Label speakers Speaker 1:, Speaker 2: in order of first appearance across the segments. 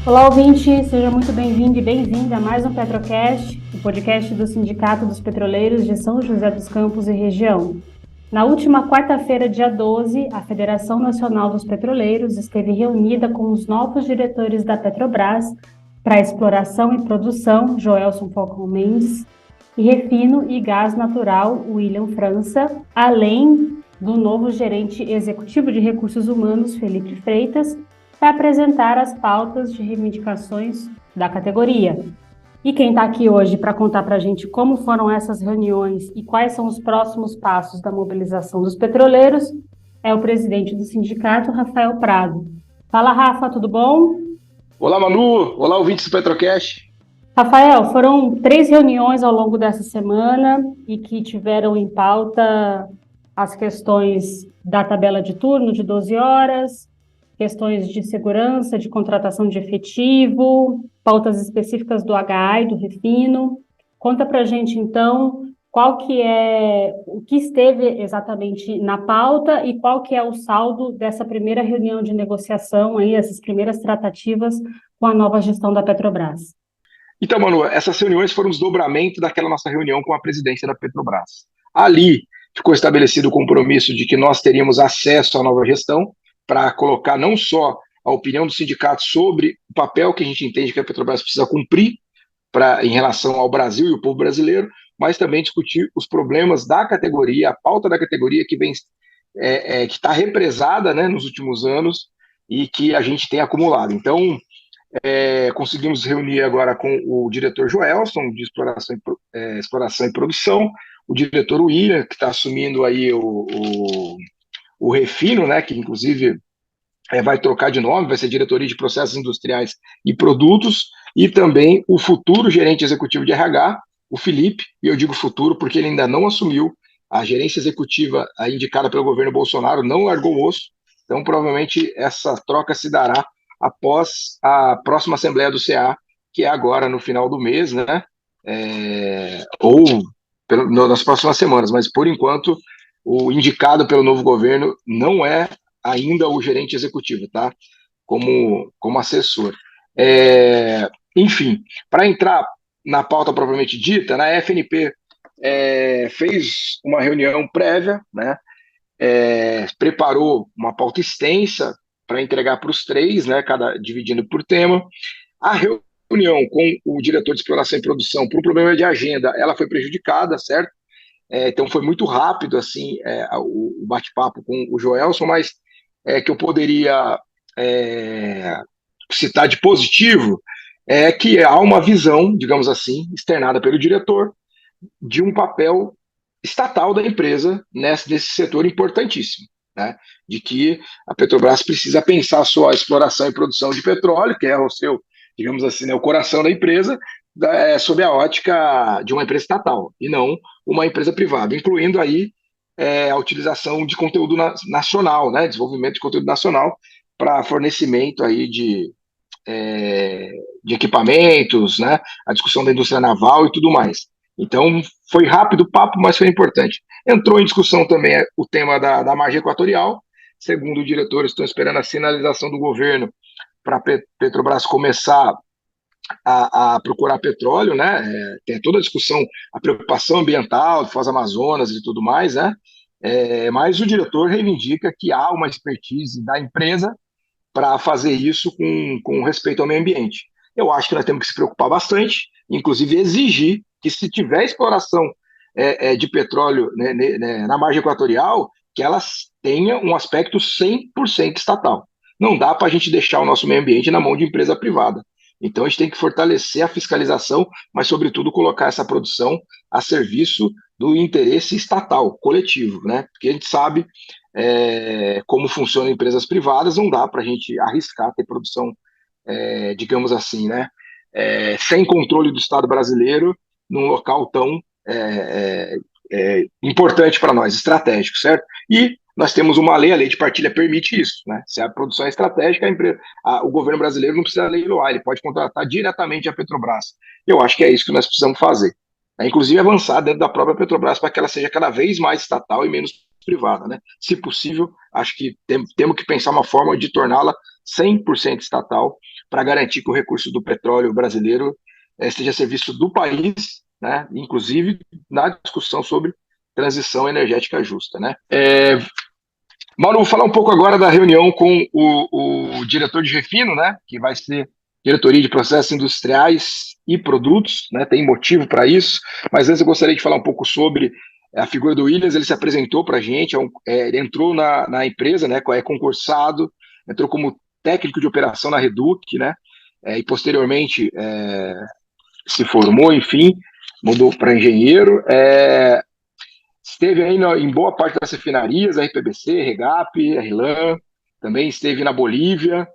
Speaker 1: Olá, ouvinte, seja muito bem-vindo e bem-vinda a mais um Petrocast, o podcast do Sindicato dos Petroleiros de São José dos Campos e região. Na última quarta-feira, dia 12, a Federação Nacional dos Petroleiros esteve reunida com os novos diretores da Petrobras para exploração e produção, Joelson Falcão Mendes, e refino e gás natural, William França, além do novo gerente executivo de recursos humanos, Felipe Freitas, para apresentar as pautas de reivindicações da categoria. E quem está aqui hoje para contar para a gente como foram essas reuniões e quais são os próximos passos da mobilização dos petroleiros é o presidente do sindicato, Rafael Prado. Fala, Rafa, tudo bom?
Speaker 2: Olá, Manu. Olá, ouvintes do Petrocast.
Speaker 1: Rafael, foram 3 reuniões ao longo dessa semana e que tiveram em pauta as questões da tabela de turno de 12 horas, questões de segurança, de contratação de efetivo, pautas específicas do HA e do refino. Conta para a gente, então, o que esteve exatamente na pauta e qual que é o saldo dessa primeira reunião de negociação, aí, essas primeiras tratativas com a nova gestão da Petrobras.
Speaker 2: Então, Manu, essas reuniões foram um desdobramento daquela nossa reunião com a presidência da Petrobras. Ali ficou estabelecido o compromisso de que nós teríamos acesso à nova gestão para colocar não só a opinião do sindicato sobre o papel que a gente entende que a Petrobras precisa cumprir em relação ao Brasil e o povo brasileiro, mas também discutir os problemas da categoria, a pauta da categoria que está represada, né, nos últimos anos e que a gente tem acumulado. Então, conseguimos reunir agora com o diretor Joelson, de exploração e produção, o diretor William, que está assumindo aí o Refino, né, que inclusive vai trocar de nome, vai ser Diretoria de Processos Industriais e Produtos, e também o futuro gerente executivo de RH, o Felipe, e eu digo futuro porque ele ainda não assumiu a gerência executiva indicada pelo governo Bolsonaro, não largou o osso, então provavelmente essa troca se dará após a próxima Assembleia do CA, que é agora no final do mês, né? Nas próximas semanas, mas por enquanto o indicado pelo novo governo não é ainda o gerente executivo, tá? Como assessor. Enfim, para entrar na pauta propriamente dita, na FNP fez uma reunião prévia, né? Preparou uma pauta extensa para entregar para os três, né? Dividindo por tema. A reunião com o diretor de exploração e produção, por um problema de agenda, ela foi prejudicada, certo? Então foi muito rápido assim o bate-papo com o Joelson, mas que eu poderia citar de positivo é que há uma visão, digamos assim, externada pelo diretor de um papel estatal da empresa nesse setor importantíssimo, né? De que a Petrobras precisa pensar a sua exploração e produção de petróleo, que é o seu, digamos assim, né, o coração da empresa, sob a ótica de uma empresa estatal e não uma empresa privada, incluindo aí a utilização de conteúdo nacional, né, desenvolvimento de conteúdo nacional para fornecimento aí de equipamentos, né, a discussão da indústria naval e tudo mais. Então, foi rápido o papo, mas foi importante. Entrou em discussão também o tema da margem equatorial. Segundo o diretor, estão esperando a sinalização do governo para a Petrobras começar a procurar petróleo, né? Tem toda a discussão, a preocupação ambiental, Foz Amazonas e tudo mais, né? Mas o diretor reivindica que há uma expertise da empresa para fazer isso com respeito ao meio ambiente. Eu acho que nós temos que se preocupar bastante, inclusive exigir que, se tiver exploração de petróleo, né, na margem equatorial, que elas tenham um aspecto 100% estatal. Não dá para a gente deixar o nosso meio ambiente na mão de empresa privada. Então a gente tem que fortalecer a fiscalização, mas, sobretudo, colocar essa produção a serviço do interesse estatal, coletivo, né? Porque a gente sabe como funcionam empresas privadas, não dá para a gente arriscar ter produção, digamos assim, né, sem controle do Estado brasileiro, num local tão importante para nós, estratégico, certo? E nós temos uma lei, a lei de partilha permite isso, né? Se a produção é estratégica, o governo brasileiro não precisa leiloar, ele pode contratar diretamente a Petrobras. Eu acho que é isso que nós precisamos fazer. Inclusive avançar dentro da própria Petrobras para que ela seja cada vez mais estatal e menos privada, né? Se possível, acho que temos que pensar uma forma de torná-la 100% estatal para garantir que o recurso do petróleo brasileiro esteja a serviço do país, né, inclusive na discussão sobre transição energética justa, né. Mauro, vou falar um pouco agora da reunião com o diretor de refino, né, que vai ser diretoria de processos industriais e produtos, né, tem motivo para isso, mas antes eu gostaria de falar um pouco sobre a figura do Williams. Ele se apresentou para a gente, ele entrou na empresa, né, é concursado, entrou como técnico de operação na Reduc, né, e posteriormente se formou, enfim, mudou para engenheiro, esteve aí em boa parte das refinarias, RPBC, Regap, RLAM, também esteve na Bolívia,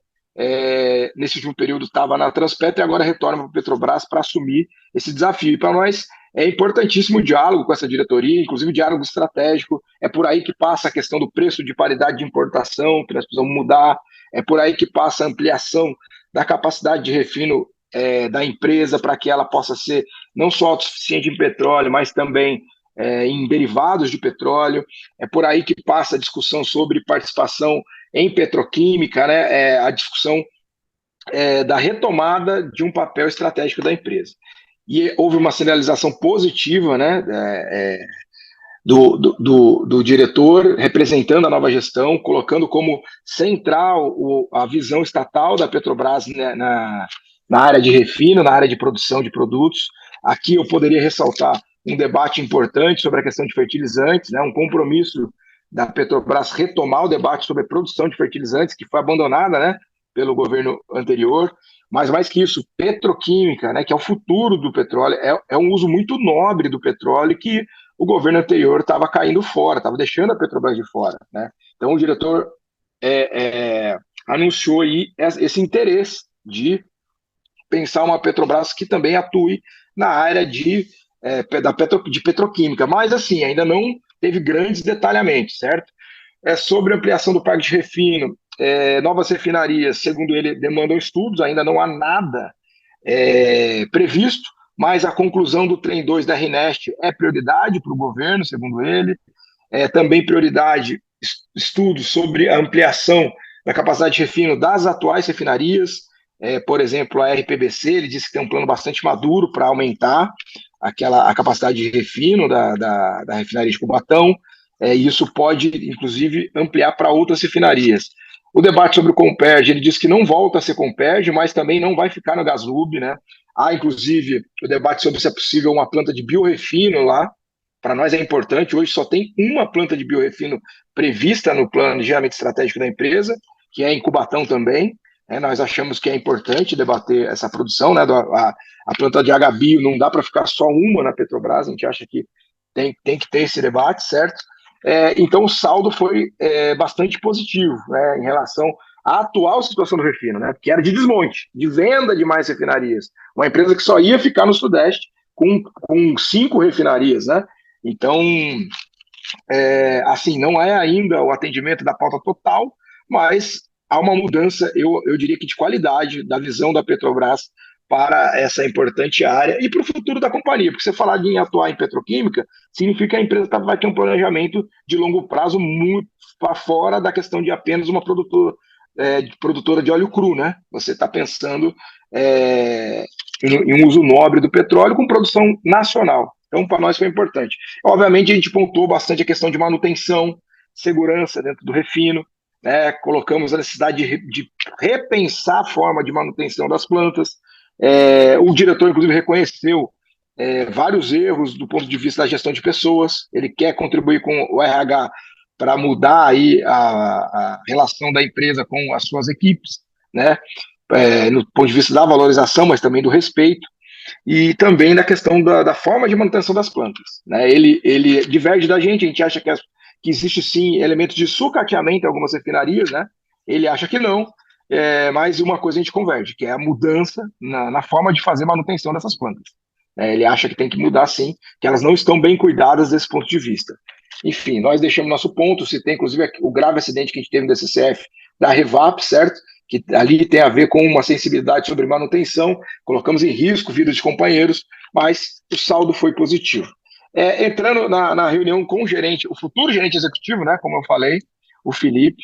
Speaker 2: nesse último período estava na Transpetro e agora retorna para a Petrobras para assumir esse desafio. E para nós é importantíssimo o diálogo com essa diretoria, inclusive o diálogo estratégico. É por aí que passa a questão do preço de paridade de importação, que nós precisamos mudar, é por aí que passa a ampliação da capacidade de refino da empresa para que ela possa ser não só autossuficiente em petróleo, mas também em derivados de petróleo. É por aí que passa a discussão sobre participação em petroquímica, né, a discussão da retomada de um papel estratégico da empresa. E houve uma sinalização positiva, né, do diretor representando a nova gestão, colocando como central a visão estatal da Petrobras, né, na área de refino, na área de produção de produtos. Aqui eu poderia ressaltar um debate importante sobre a questão de fertilizantes, né, um compromisso da Petrobras retomar o debate sobre a produção de fertilizantes, que foi abandonada, né, pelo governo anterior. Mas mais que isso, petroquímica, né, que é o futuro do petróleo, é um uso muito nobre do petróleo que o governo anterior estava caindo fora, estava deixando a Petrobras de fora, né? Então o diretor anunciou aí esse interesse de pensar uma Petrobras que também atue na área de petroquímica, mas assim, ainda não teve grandes detalhamentos, certo? Sobre ampliação do parque de refino, novas refinarias, segundo ele, demandam estudos, ainda não há nada previsto, mas a conclusão do Trem 2 da RNEST é prioridade para o governo, segundo ele. Também prioridade estudos sobre a ampliação da capacidade de refino das atuais refinarias. Por exemplo, a RPBC, ele disse que tem um plano bastante maduro para aumentar a capacidade de refino da refinaria de Cubatão. E isso pode, inclusive, ampliar para outras refinarias. O debate sobre o Comperj, ele disse que não volta a ser Comperj, mas também não vai ficar no Gaslub, né? Há, inclusive, o debate sobre se é possível uma planta de biorefino lá. Para nós é importante, hoje só tem uma planta de biorefino prevista no plano de gerenciamento estratégico da empresa, que é em Cubatão também. Nós achamos que é importante debater essa produção, né? A planta de H-Bio não dá para ficar só uma na Petrobras, a gente acha que tem que ter esse debate, certo? Então o saldo foi bastante positivo, né, em relação à atual situação do refino, né, que era de desmonte, de venda de mais refinarias. Uma empresa que só ia ficar no Sudeste com 5 refinarias, né? Então, assim, não é ainda o atendimento da pauta total, mas há uma mudança, eu diria que de qualidade, da visão da Petrobras para essa importante área e para o futuro da companhia, porque você falar em atuar em petroquímica significa que a empresa vai ter um planejamento de longo prazo muito para fora da questão de apenas uma produtora de óleo cru, né? Você está pensando em um uso nobre do petróleo com produção nacional. Então, para nós foi importante. Obviamente, a gente pontuou bastante a questão de manutenção, segurança dentro do refino, né? Colocamos a necessidade de repensar a forma de manutenção das plantas. O diretor, inclusive, reconheceu vários erros do ponto de vista da gestão de pessoas. Ele quer contribuir com o RH para mudar aí a relação da empresa com as suas equipes, né? No ponto de vista da valorização, mas também do respeito, e também da questão da forma de manutenção das plantas, né? Ele diverge da gente, a gente acha que existe sim elementos de sucateamento em algumas refinarias, né? Ele acha que não, mas uma coisa a gente converge, que é a mudança na forma de fazer manutenção dessas plantas. Ele acha que tem que mudar sim, que elas não estão bem cuidadas desse ponto de vista. Enfim, nós deixamos nosso ponto, se tem inclusive o grave acidente que a gente teve no DCCF da Revap, certo? Que ali tem a ver com uma sensibilidade sobre manutenção, colocamos em risco vidas de companheiros, mas o saldo foi positivo. Entrando na reunião com o gerente, o futuro gerente executivo, né, como eu falei, o Felipe,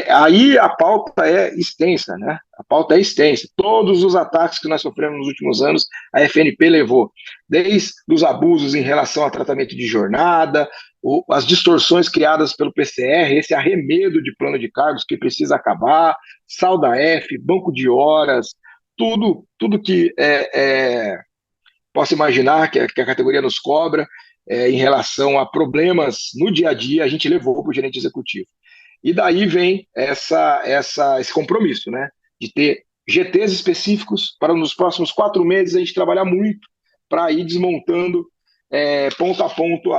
Speaker 2: Aí a pauta é extensa, né? A pauta é extensa. Todos os ataques que nós sofremos nos últimos anos, a FNP levou, desde os abusos em relação ao tratamento de jornada, as distorções criadas pelo PCR, esse arremedo de plano de cargos que precisa acabar, Salda F, banco de horas, tudo que posso imaginar que a categoria nos cobra em relação a problemas no dia a dia, a gente levou para o gerente executivo. E daí vem esse compromisso, né? De ter GTs específicos para nos próximos 4 meses a gente trabalhar muito para ir desmontando ponto a ponto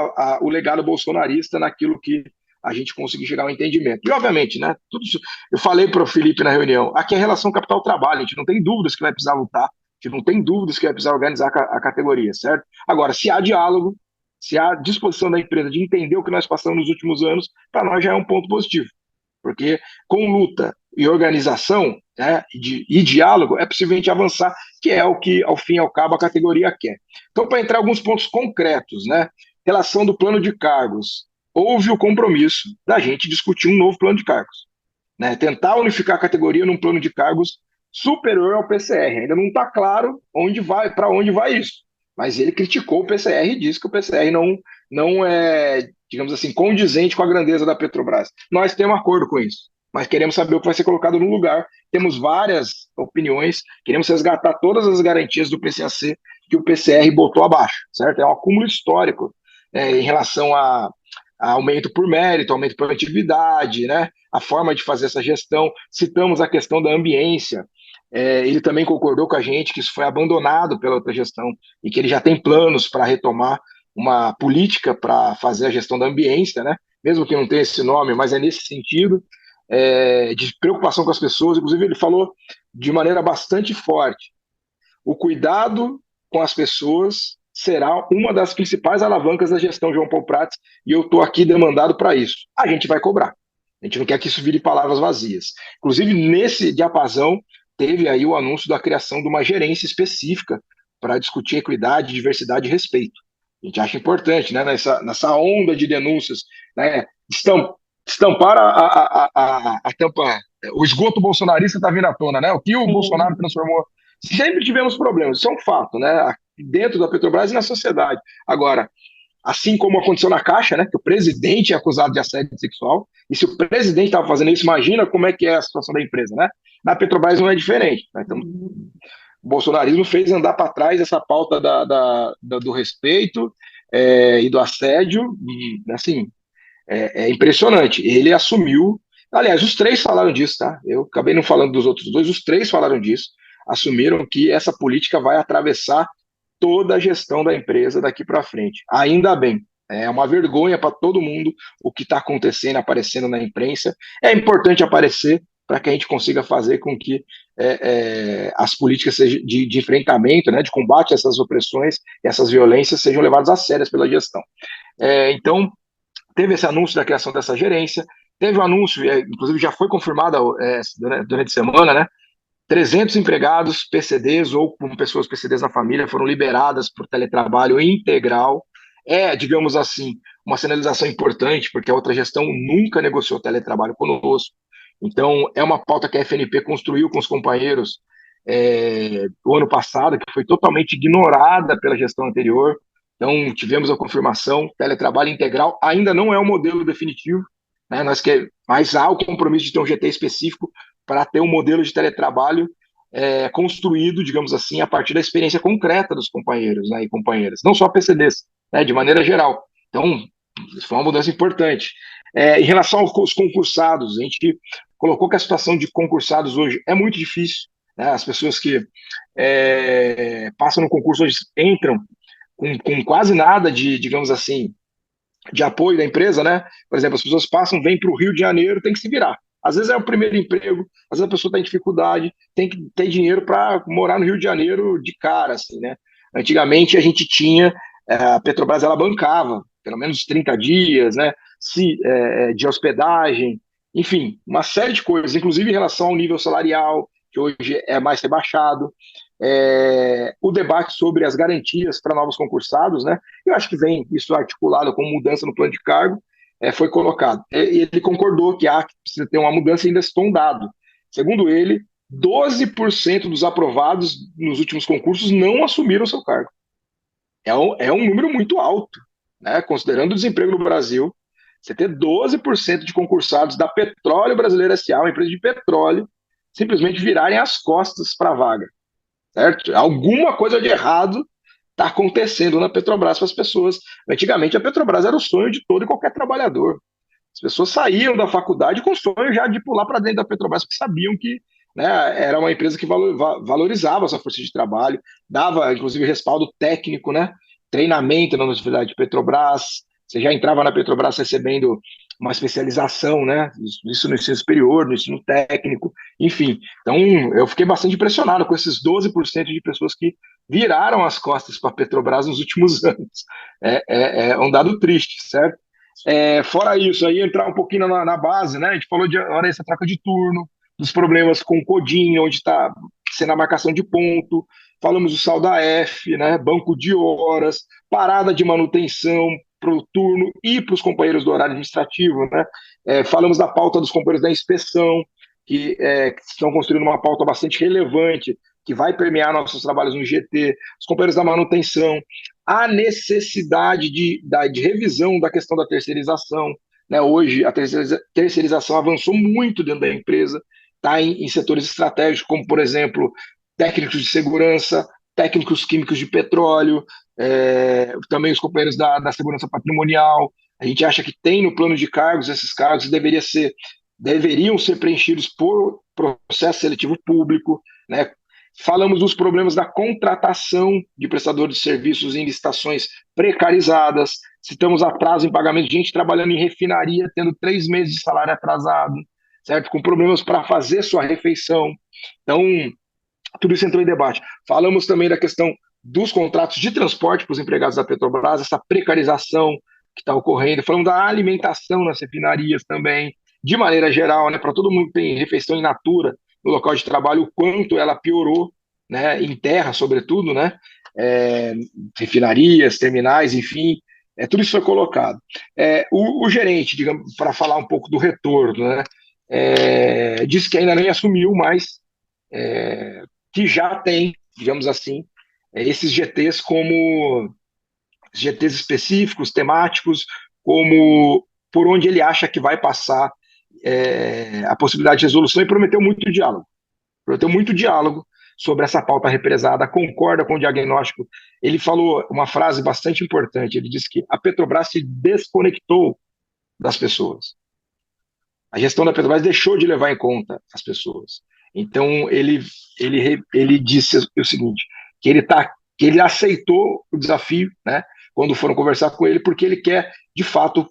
Speaker 2: o legado bolsonarista naquilo que a gente conseguir chegar ao entendimento. E, obviamente, né, tudo isso, eu falei para o Felipe na reunião, aqui é relação capital-trabalho, a gente não tem dúvidas que vai precisar lutar, a gente não tem dúvidas que vai precisar organizar a categoria, certo? Agora, se há diálogo, se há disposição da empresa de entender o que nós passamos nos últimos anos, para nós já é um ponto positivo. Porque com luta e organização, né, e diálogo é possível a gente avançar, que é o que, ao fim e ao cabo, a categoria quer. Então, para entrar em alguns pontos concretos, né, relação do plano de cargos, houve o compromisso da gente discutir um novo plano de cargos, né, tentar unificar a categoria num plano de cargos superior ao PCR. Ainda não está claro para onde vai isso, mas ele criticou o PCR e disse que o PCR não é, digamos assim, condizente com a grandeza da Petrobras. Nós temos um acordo com isso, mas queremos saber o que vai ser colocado no lugar. Temos várias opiniões, queremos resgatar todas as garantias do PCAC que o PCR botou abaixo, certo? É um acúmulo histórico em relação a aumento por mérito, aumento por atividade, né? A forma de fazer essa gestão. Citamos a questão da ambiência. Ele também concordou com a gente que isso foi abandonado pela outra gestão e que ele já tem planos para retomar uma política para fazer a gestão da ambiência, né? Mesmo que não tenha esse nome, mas é nesse sentido, de preocupação com as pessoas. Inclusive, ele falou de maneira bastante forte: o cuidado com as pessoas será uma das principais alavancas da gestão João Paulo Prats, e eu estou aqui demandado para isso. A gente vai cobrar. A gente não quer que isso vire palavras vazias. Inclusive, nesse diapasão, teve aí o anúncio da criação de uma gerência específica para discutir equidade, diversidade e respeito. A gente acha importante, né, nessa onda de denúncias, né, estampar a tampa, o esgoto bolsonarista está vindo à tona, né? O que o Bolsonaro transformou. Sempre tivemos problemas, isso é um fato, né? Dentro da Petrobras e na sociedade. Agora, assim como aconteceu na Caixa, né? Que o presidente é acusado de assédio sexual, e se o presidente estava fazendo isso, imagina como é que é a situação da empresa, né? Na Petrobras não é diferente. Né? Então, o bolsonarismo fez andar para trás essa pauta do respeito e do assédio, e assim, é impressionante. Ele assumiu, aliás, os três falaram disso, tá? Eu acabei não falando dos outros dois, os três falaram disso, assumiram que essa política vai atravessar toda a gestão da empresa daqui para frente. Ainda bem. É uma vergonha para todo mundo o que está acontecendo, aparecendo na imprensa. É importante aparecer para que a gente consiga fazer com que as políticas de enfrentamento, né, de combate a essas opressões, essas violências, sejam levadas a sérias pela gestão. Então, teve esse anúncio da criação dessa gerência, teve o anúncio, inclusive já foi confirmado durante a semana, né? 300 empregados PCDs ou com pessoas PCDs na família foram liberadas por teletrabalho integral. Digamos assim, uma sinalização importante, porque a outra gestão nunca negociou teletrabalho conosco. Então, é uma pauta que a FNP construiu com os companheiros o ano passado, que foi totalmente ignorada pela gestão anterior. Então, tivemos a confirmação, teletrabalho integral ainda não é o modelo definitivo, né? Mas há o compromisso de ter um GT específico para ter um modelo de teletrabalho construído, digamos assim, a partir da experiência concreta dos companheiros, né, e companheiras, não só PCDs, né, de maneira geral. Então, isso foi uma mudança importante. Em relação aos concursados, a gente colocou que a situação de concursados hoje é muito difícil, né? As pessoas que passam no concurso hoje entram com quase nada de, digamos assim, de apoio da empresa, né? Por exemplo, as pessoas vêm para o Rio de Janeiro, tem que se virar. Às vezes é o primeiro emprego, às vezes a pessoa está em dificuldade, tem que ter dinheiro para morar no Rio de Janeiro de cara, assim, né? Antigamente a gente tinha, a Petrobras ela bancava pelo menos 30 dias, né? De hospedagem, enfim, uma série de coisas, inclusive em relação ao nível salarial, que hoje é mais rebaixado, o debate sobre as garantias para novos concursados, né? Eu acho que vem isso articulado com mudança no plano de cargo, foi colocado. E ele concordou que precisa ter uma mudança e ainda citou um dado. Segundo ele, 12% dos aprovados nos últimos concursos não assumiram seu cargo. É um número muito alto, né? Considerando o desemprego no Brasil, você ter 12% de concursados da Petróleo Brasileira S.A., uma empresa de petróleo, simplesmente virarem as costas para a vaga, certo? Alguma coisa de errado está acontecendo na Petrobras para as pessoas. Antigamente, a Petrobras era o sonho de todo e qualquer trabalhador. As pessoas saíam da faculdade com o sonho já de pular para dentro da Petrobras, porque sabiam que, né, era uma empresa que valorizava a sua força de trabalho, dava, inclusive, respaldo técnico, né, treinamento na Universidade de Petrobras. Você já entrava na Petrobras recebendo uma especialização, né, isso no ensino superior, no ensino técnico, enfim. Então, eu fiquei bastante impressionado com esses 12% de pessoas que viraram as costas para a Petrobras nos últimos anos. É um dado triste, certo? Fora isso, aí entrar um pouquinho na base, né? A gente falou de hora essa troca de turno, dos problemas com o Codinha, onde está sendo a marcação de ponto, falamos do sal da F, né? Banco de horas, parada de manutenção para o turno e para os companheiros do horário administrativo, né? Falamos da pauta dos companheiros da inspeção, que estão construindo uma pauta bastante relevante, que vai permear nossos trabalhos no GT, os companheiros da manutenção, a necessidade de revisão da questão da terceirização. Né? Hoje, a terceirização avançou muito dentro da empresa, está em setores estratégicos, como, por exemplo, técnicos de segurança, técnicos químicos de petróleo, também os companheiros da segurança patrimonial. A gente acha que tem no plano de cargos, esses cargos deveriam ser preenchidos por processo seletivo público, né? Falamos dos problemas da contratação de prestadores de serviços em licitações precarizadas, citamos atraso em pagamento de gente trabalhando em refinaria, tendo 3 meses de salário atrasado, certo? Com problemas para fazer sua refeição. Então, tudo isso entrou em debate. Falamos também da questão dos contratos de transporte para os empregados da Petrobras, essa precarização que está ocorrendo. Falamos da alimentação nas refinarias também, de maneira geral, né, para todo mundo que tem refeição in natura no local de trabalho, o quanto ela piorou, né, em terra, sobretudo, né, refinarias, terminais, enfim, tudo isso foi colocado. O gerente, digamos, para falar um pouco do retorno, né, disse que ainda nem assumiu, mas que já tem, digamos assim, esses GTs como GTs específicos, temáticos, como por onde ele acha que vai passar a possibilidade de resolução, e prometeu muito diálogo. Prometeu muito diálogo sobre essa pauta represada, concorda com o diagnóstico. Ele falou uma frase bastante importante, ele disse que a Petrobras se desconectou das pessoas. A gestão da Petrobras deixou de levar em conta as pessoas. Então, ele disse o seguinte, que ele aceitou o desafio, né, quando foram conversar com ele, porque ele quer, de fato,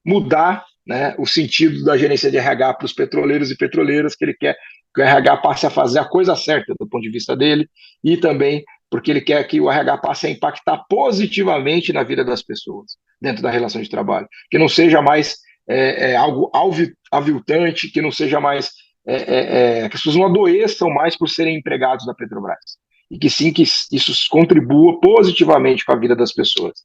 Speaker 2: mudar, né, o sentido da gerência de RH para os petroleiros e petroleiras, que ele quer que o RH passe a fazer a coisa certa do ponto de vista dele, e também porque ele quer que o RH passe a impactar positivamente na vida das pessoas, dentro da relação de trabalho, que não seja mais algo aviltante, que não seja mais, que as pessoas não adoeçam mais por serem empregados da Petrobras, e que sim, que isso contribua positivamente com a vida das pessoas.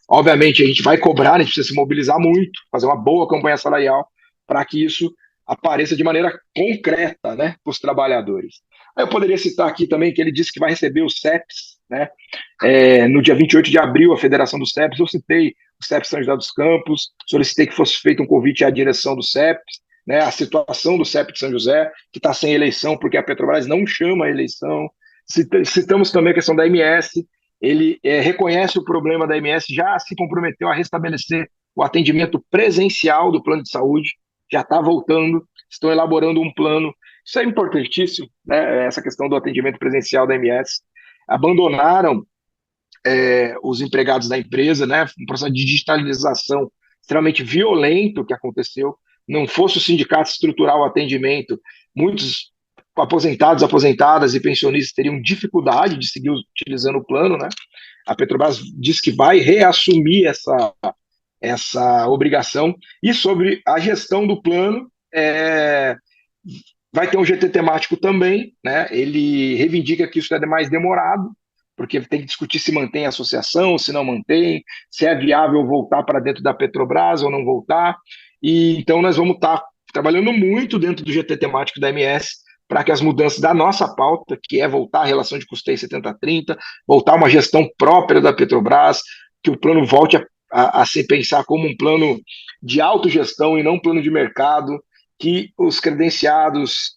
Speaker 2: Obviamente, a gente vai cobrar, a gente precisa se mobilizar muito, fazer uma boa campanha salarial para que isso apareça de maneira concreta, né, para os trabalhadores. Eu poderia citar aqui também que ele disse que vai receber os CEPs, né, no dia 28 de abril, a Federação dos CEPs. Eu citei o CEP São José dos Campos, solicitei que fosse feito um convite à direção do CEPs, né, a situação do CEP de São José, que está sem eleição, porque a Petrobras não chama a eleição. Citamos também a questão da MS. Ele reconhece o problema da MS, já se comprometeu a restabelecer o atendimento presencial do plano de saúde, já está voltando, estão elaborando um plano. Isso é importantíssimo, né, essa questão do atendimento presencial da MS. Abandonaram os empregados da empresa, né, um processo de digitalização extremamente violento que aconteceu. Não fosse o sindicato estruturar o atendimento, muitos aposentados, aposentadas e pensionistas teriam dificuldade de seguir utilizando o plano, né? A Petrobras diz que vai reassumir essa obrigação. E sobre a gestão do plano, vai ter um GT temático também, né? Ele reivindica que isso é mais demorado, porque tem que discutir se mantém a associação, se não mantém, se é viável voltar para dentro da Petrobras ou não voltar. E então nós vamos estar trabalhando muito dentro do GT temático da MS para que as mudanças da nossa pauta, que é voltar à relação de custeio 70-30, voltar a uma gestão própria da Petrobras, que o plano volte a se pensar como um plano de autogestão e não um plano de mercado, que os credenciados,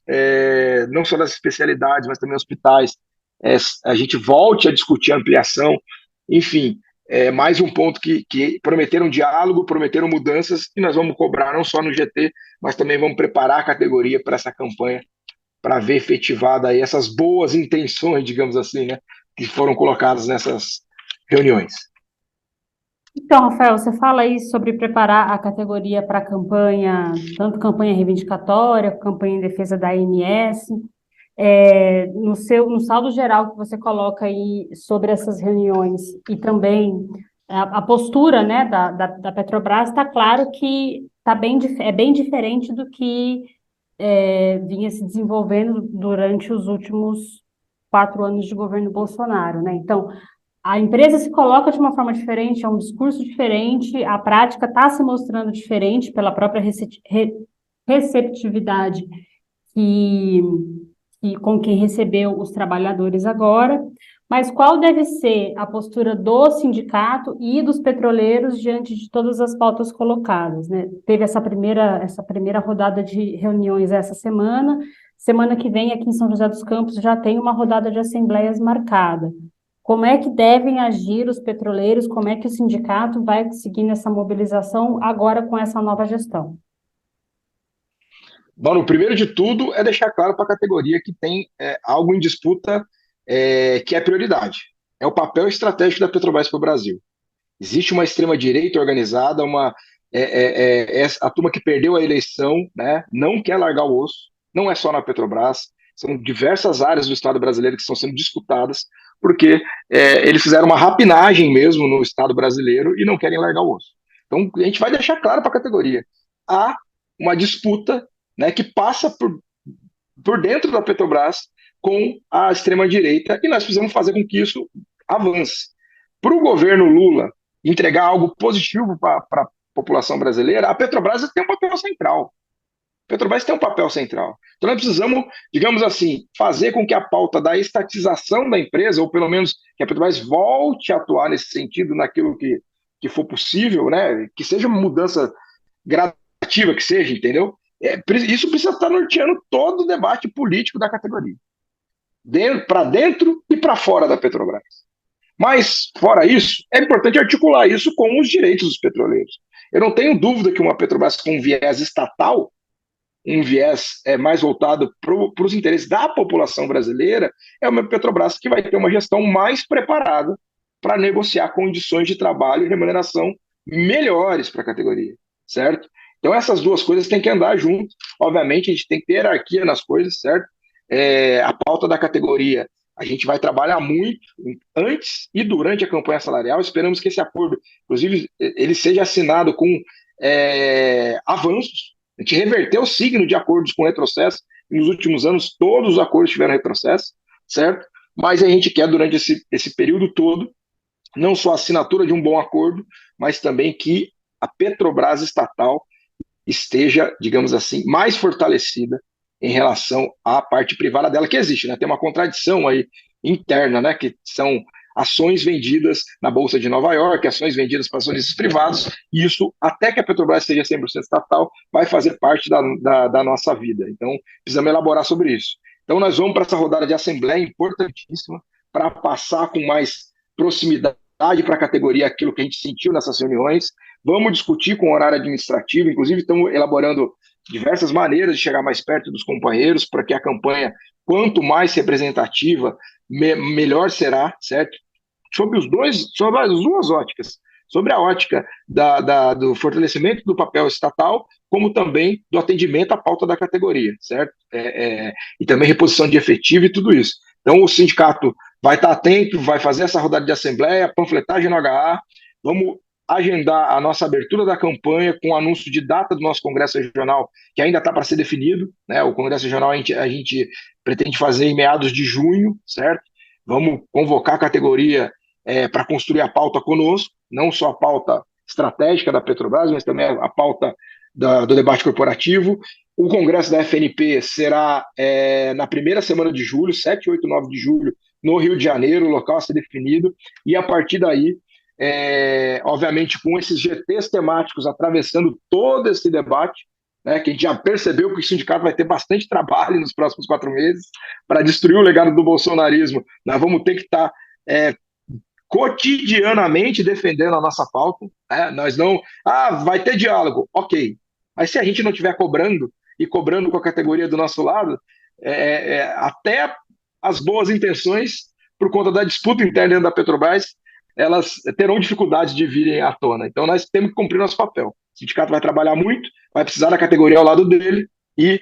Speaker 2: não só das especialidades, mas também hospitais, a gente volte a discutir a ampliação, enfim, mais um ponto que prometeram diálogo, prometeram mudanças, e nós vamos cobrar não só no GT, mas também vamos preparar a categoria para essa campanha, para ver efetivada aí essas boas intenções, digamos assim, né, que foram colocadas nessas reuniões.
Speaker 1: Então, Rafael, você fala aí sobre preparar a categoria para a campanha, tanto campanha reivindicatória, campanha em defesa da AMS. No saldo geral que você coloca aí sobre essas reuniões e também a postura, né, da Petrobras, está claro que é bem diferente do que vinha se desenvolvendo durante os últimos 4 anos de governo Bolsonaro, né? Então, a empresa se coloca de uma forma diferente, é um discurso diferente, a prática está se mostrando diferente pela própria receptividade que, com quem recebeu os trabalhadores agora, mas qual deve ser a postura do sindicato e dos petroleiros diante de todas as pautas colocadas, né? Teve essa primeira rodada de reuniões essa semana que vem aqui em São José dos Campos já tem uma rodada de assembleias marcada. Como é que devem agir os petroleiros? Como é que o sindicato vai seguir nessa mobilização agora com essa nova gestão?
Speaker 2: Bom, o primeiro de tudo é deixar claro para a categoria que tem algo em disputa que é prioridade. É o papel estratégico da Petrobras para o Brasil. Existe uma extrema-direita organizada, a turma que perdeu a eleição, né, não quer largar o osso, não é só na Petrobras, são diversas áreas do Estado brasileiro que estão sendo disputadas, porque eles fizeram uma rapinagem mesmo no Estado brasileiro e não querem largar o osso. Então, a gente vai deixar claro para a categoria. Há uma disputa, né, que passa por dentro da Petrobras com a extrema-direita e nós precisamos fazer com que isso avance. Para o governo Lula entregar algo positivo para a população brasileira, a Petrobras tem um papel central. A Petrobras tem um papel central. Então nós precisamos, digamos assim, fazer com que a pauta da estatização da empresa, ou pelo menos que a Petrobras volte a atuar nesse sentido, naquilo que for possível, né? Que seja uma mudança gradativa, que seja, entendeu? Isso precisa estar norteando todo o debate político da categoria. Para dentro e para fora da Petrobras. Mas, fora isso, é importante articular isso com os direitos dos petroleiros. Eu não tenho dúvida que uma Petrobras com um viés estatal, um viés mais voltado para os interesses da população brasileira, é uma Petrobras que vai ter uma gestão mais preparada para negociar condições de trabalho e remuneração melhores para a categoria, certo? Então essas duas coisas têm que andar junto. Obviamente a gente tem que ter hierarquia nas coisas, certo? A pauta da categoria a gente vai trabalhar muito antes e durante a campanha salarial. Esperamos que esse acordo, inclusive, ele seja assinado com avanços. A gente reverteu o signo de acordos com retrocesso. Nos últimos anos, todos os acordos tiveram retrocesso, certo? Mas a gente quer, durante esse período todo, não só a assinatura de um bom acordo, mas também que a Petrobras estatal esteja, digamos assim, mais fortalecida em relação à parte privada dela, que existe, né? Tem uma contradição aí interna, né? Que são ações vendidas na Bolsa de Nova York, ações vendidas para acionistas privados, e isso, até que a Petrobras seja 100% estatal, vai fazer parte da nossa vida. Então, precisamos elaborar sobre isso. Então, nós vamos para essa rodada de assembleia importantíssima para passar com mais proximidade para a categoria aquilo que a gente sentiu nessas reuniões. Vamos discutir com o horário administrativo, inclusive estamos elaborando diversas maneiras de chegar mais perto dos companheiros para que a campanha, quanto mais representativa, melhor será, certo? Sobre as duas óticas, sobre a ótica do fortalecimento do papel estatal, como também do atendimento à pauta da categoria, certo? E também reposição de efetivo e tudo isso. Então o sindicato vai estar atento, vai fazer essa rodada de assembleia, panfletagem no HA, vamos agendar a nossa abertura da campanha com o anúncio de data do nosso Congresso Regional, que ainda está para ser definido, né? O Congresso Regional a gente pretende fazer em meados de junho, certo? Vamos convocar a categoria para construir a pauta conosco, não só a pauta estratégica da Petrobras, mas também a pauta do debate corporativo. O congresso da FNP será na primeira semana de julho, 7, 8, 9 de julho, no Rio de Janeiro, o local a ser definido, e a partir daí, obviamente, com esses GTs temáticos atravessando todo esse debate, né, que a gente já percebeu que o sindicato vai ter bastante trabalho nos próximos 4 meses para destruir o legado do bolsonarismo. Nós vamos ter que estar cotidianamente defendendo a nossa pauta. Nós não... vai ter diálogo. Ok. Mas se a gente não estiver cobrando, e cobrando com a categoria do nosso lado, até as boas intenções, por conta da disputa interna dentro da Petrobras, elas terão dificuldade de virem à tona. Então nós temos que cumprir nosso papel. O sindicato vai trabalhar muito, vai precisar da categoria ao lado dele, e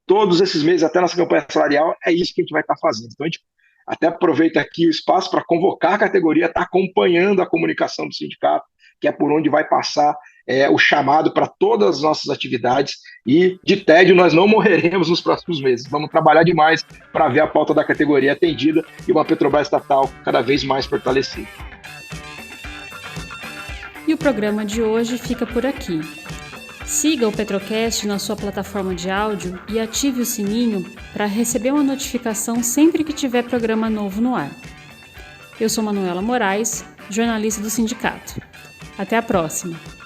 Speaker 2: todos esses meses, até nossa campanha salarial, é isso que a gente vai estar fazendo. Então a gente até aproveita aqui o espaço para convocar a categoria, estar acompanhando a comunicação do sindicato, que é por onde vai passar o chamado para todas as nossas atividades, e de tédio nós não morreremos nos próximos meses. Vamos trabalhar demais para ver a pauta da categoria atendida e uma Petrobras estatal cada vez mais fortalecida.
Speaker 1: E o programa de hoje fica por aqui. Siga o Petrocast na sua plataforma de áudio e ative o sininho para receber uma notificação sempre que tiver programa novo no ar. Eu sou Manuela Moraes, jornalista do sindicato. Até a próxima!